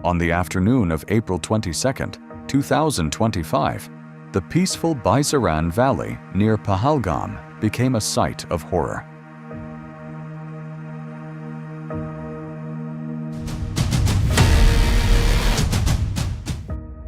On the afternoon of April 22, 2025, the peaceful Baisaran Valley near Pahalgam became a site of horror.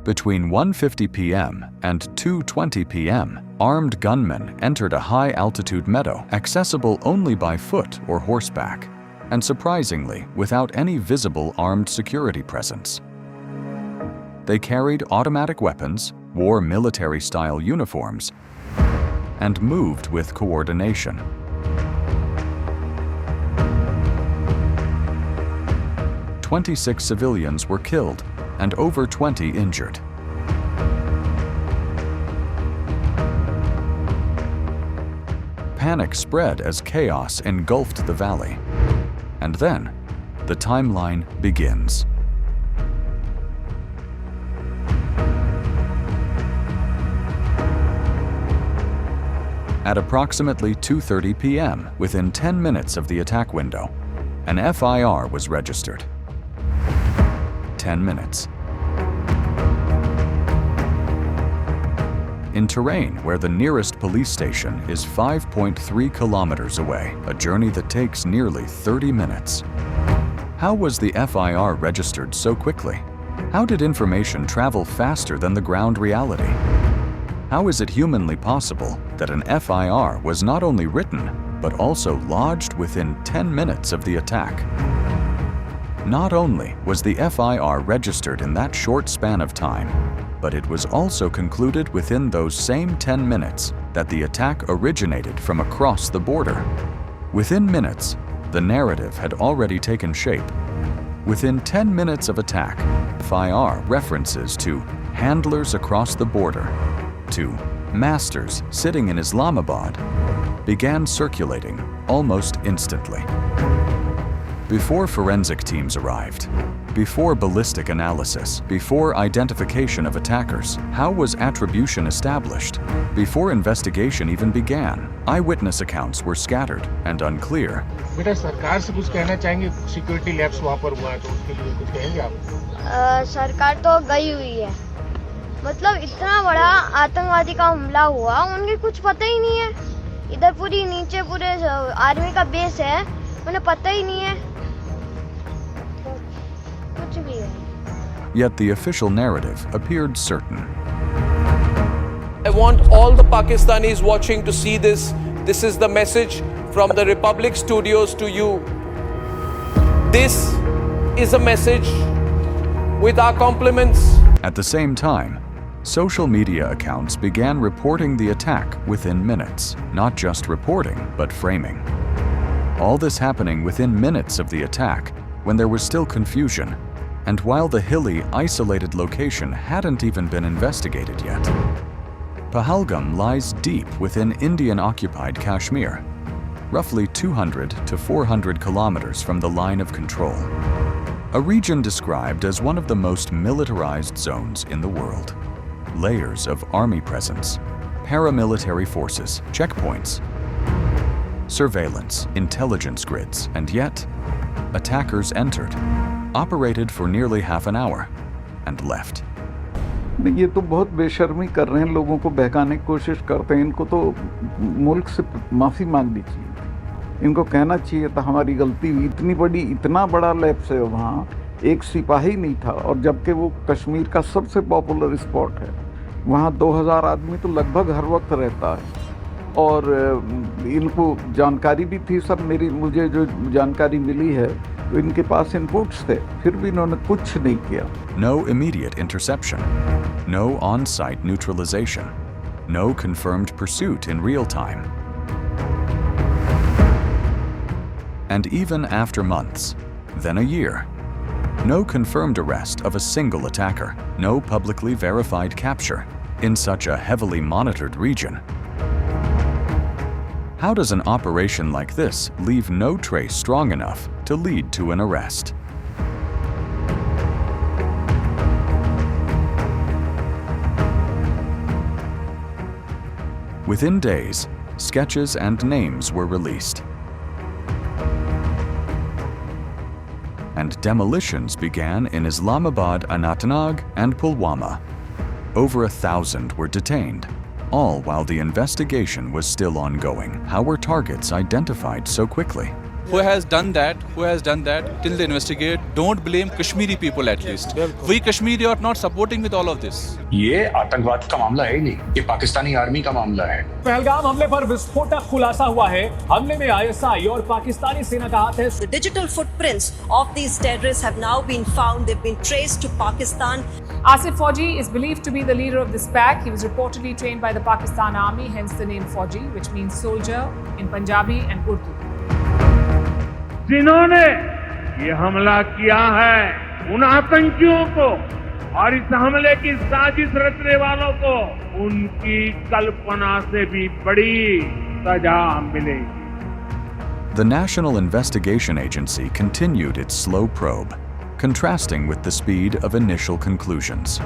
Between 1:50 p.m. and 2:20 p.m., armed gunmen entered a high-altitude meadow accessible only by foot or horseback, and surprisingly without any visible armed security presence. They carried automatic weapons, wore military-style uniforms, and moved with coordination. "26 civilians were killed and over 20 injured. Panic spread as chaos engulfed the valley. And then, the timeline begins. At approximately 2:30 p.m., within 10 minutes of the attack window, an FIR was registered. 10 minutes. In terrain where the nearest police station is 5.3 kilometers away, a journey that takes nearly 30 minutes. How was the FIR registered so quickly? How did information travel faster than the ground reality? How is it humanly possible that an FIR was not only written, but also lodged within 10 minutes of the attack? Not only was the FIR registered in that short span of time, but it was also concluded within those same 10 minutes that the attack originated from across the border. Within minutes, the narrative had already taken shape. Within 10 minutes of attack, FIR references to handlers across the border, to masters sitting in Islamabad, began circulating almost instantly. Before forensic teams arrived, before ballistic analysis, before identification of attackers, how was attribution established? Before investigation even began, eyewitness accounts were scattered and unclear. बेटा सरकार से कुछ कहना चाहेंगे security lapse वहाँ पर हुआ है तो उसके लिए कुछ कहेंगे आप? सरकार तो गई हुई है, मतलब इतना बड़ा आतंकवादी का हमला हुआ, उनके कुछ पता ही नहीं है। इधर पूरी नीचे पूरे आर्मी का बेस है, उन्हें पता ही नहीं है। Yet the official narrative appeared certain. I want all the Pakistanis watching to see this. This is the message from the Republic Studios to you. This is a message with our compliments. At the same time, social media accounts began reporting the attack within minutes, not just reporting, but framing. All this happening within minutes of the attack, when there was still confusion, and while the hilly, isolated location hadn't even been investigated yet. Pahalgam lies deep within Indian-occupied Kashmir, roughly 200 to 400 kilometers from the line of control. A region described as one of the most militarized zones in the world. Layers of army presence, paramilitary forces, checkpoints, surveillance, intelligence grids, and yet, attackers entered, operated for nearly half an hour, and left. ये तो बहुत बेशर्मी कर रहे हैं, लोगों को बहकाने की कोशिश करते हैं। इनको तो मुल्क से माफ़ी मांगनी चाहिए। इनको कहना चाहिए था हमारी गलती हुई, इतना बड़ा लैप्स है वहाँ, एक सिपाही नहीं था, और जबकि वो कश्मीर का सबसे पॉपुलर स्पॉट है। वहाँ 2000 आदमी तो लगभग हर वक्त रहता है, और इनको जानकारी भी थी सब। मुझे जो जानकारी मिली है तो इनके पास इनपुट्स थे, फिर भी इन्होंने कुछ नहीं किया। No immediate interception, no on-site neutralization, no confirmed pursuit in real time. And even after months, then a year, no confirmed arrest of a single attacker, no publicly verified capture in such a heavily monitored region. How does an operation like this leave no trace strong enough to lead to an arrest? Within days, sketches and names were released. and demolitions began in Islamabad, Anantnag, and Pulwama. Over 1,000 were detained, all while the investigation was still ongoing. How were targets identified so quickly? Who has done that till they investigate? Don't blame Kashmiri people at least. We Kashmiri are not supporting with all of this. ये आतंकवाद का मामला है नहीं, ये Pakistani army का मामला है। पहलगाम हमले पर विस्फोटक खुलासा हुआ है। हमले में ISI और पाकिस्तानी सेना का हाथ है। The digital footprints of these terrorists have now been found. They've been traced to Pakistan. Asif Fauji is believed to be the leader of this pack. He was reportedly trained by the Pakistan Army, hence the name Fauji, which means soldier in Punjabi and Urdu. जिन्होंने ये हमला किया है उन आतंकियों को और इस हमले की साजिश रचने वालों को उनकी कल्पना से भी बड़ी सजा मिलेगी। The National Investigation Agency continued its slow probe, contrasting with the speed of initial conclusions.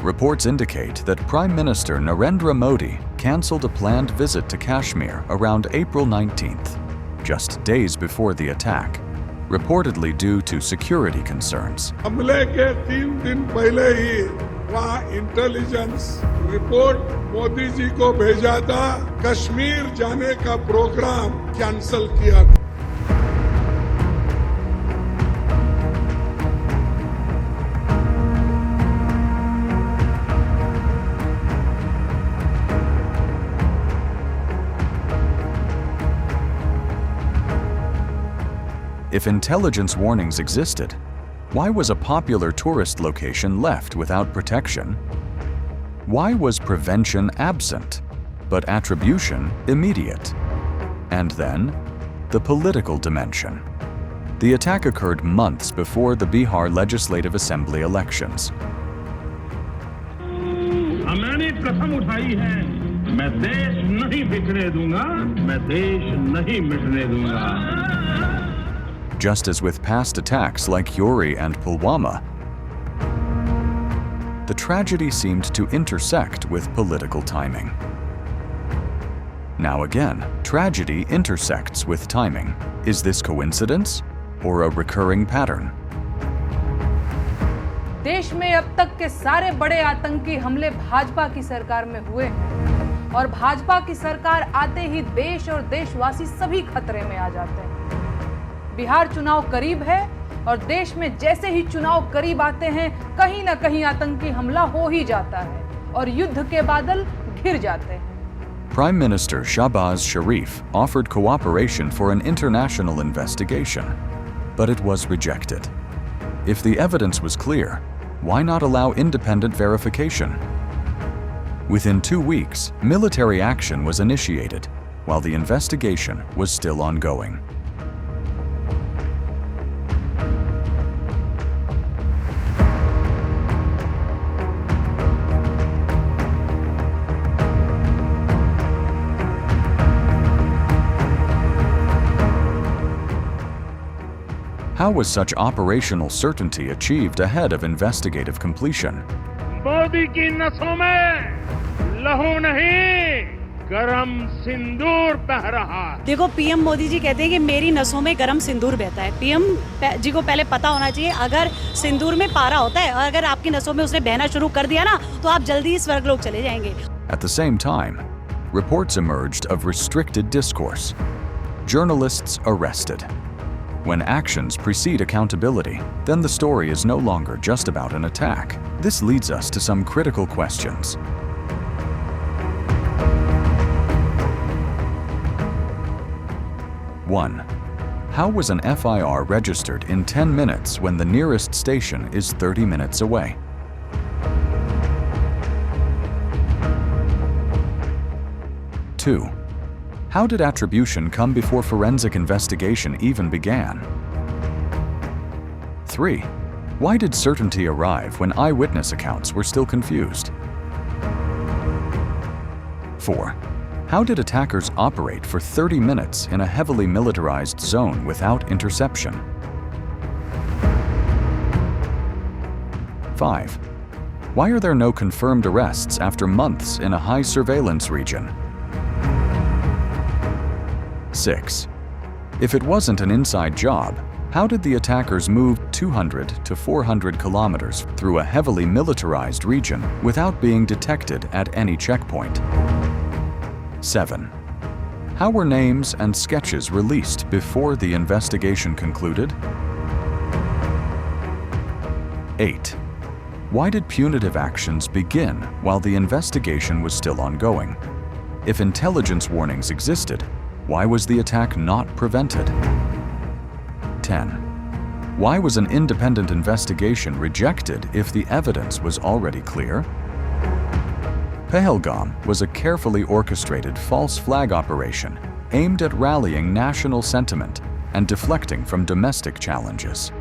Reports indicate that Prime Minister Narendra Modi cancelled a planned visit to Kashmir around April 19th. Just days before the attack, reportedly due to security concerns. हमले के 3 दिन पहले ही वहाँ intelligence report Modi ji को भेजा था, कश्मीर जाने का प्रोग्राम कैंसिल किया था। If intelligence warnings existed, why was a popular tourist location left without protection? Why was prevention absent, but attribution immediate? And then, the political dimension. The attack occurred months before the Bihar Legislative Assembly elections. मैंने कसम उठाई है, मैं देश नहीं बिखरने दूंगा, मैं देश नहीं मिटने दूंगा। Just as with past attacks like Uri and Pulwama, the tragedy seemed to intersect with political timing. Now again, tragedy intersects with timing. Is this coincidence or a recurring pattern? देश में अब तक के सारे बड़े आतंकी हमले भाजपा की सरकार में हुए हैं और भाजपा की सरकार आते ही देश और देशवासी सभी खतरे में आ जाते हैं। बिहार चुनाव करीब है और देश में जैसे ही चुनाव करीब आते हैं कहीं ना कहीं आतंकी हमला हो ही जाता है और युद्ध के बादल घिर जाते हैं। Prime Minister Shahbaz Sharif offered cooperation for an international investigation, but it was rejected. If the evidence was clear, why not allow independent verification? Within 2 weeks, military action was initiated, while the investigation was still ongoing. How was such operational certainty achieved ahead of investigative completion? Modi की नसों में लहू नहीं, गरम सिंदूर बह रहा है। देखो पीएम मोदी जी कहते हैं कि मेरी नसों में गरम सिंदूर बहता है। पीएम जी को पहले पता होना चाहिए अगर सिंदूर में पारा होता है और अगर आपकी नसों में उसने बहना शुरू कर दिया ना तो आप जल्दी ही स्वर्गलोक चले जाएंगे। At the same time, reports emerged of restricted discourse. Journalists arrested. When actions precede accountability, then the story is no longer just about an attack. This leads us to some critical questions. 1. How was an FIR registered in 10 minutes when the nearest station is 30 minutes away? 2. How did attribution come before forensic investigation even began? 3. Why did certainty arrive when eyewitness accounts were still confused? 4. How did attackers operate for 30 minutes in a heavily militarized zone without interception? 5. Why are there no confirmed arrests after months in a high surveillance region? 6. If it wasn't an inside job, How did the attackers move 200 to 400 kilometers through a heavily militarized region without being detected at any checkpoint? 7. How were names and sketches released before the investigation concluded? 8. Why did punitive actions begin while the investigation was still ongoing? If intelligence warnings existed, why was the attack not prevented? 10. Why was an independent investigation rejected if the evidence was already clear? Pahalgam was a carefully orchestrated false flag operation aimed at rallying national sentiment and deflecting from domestic challenges.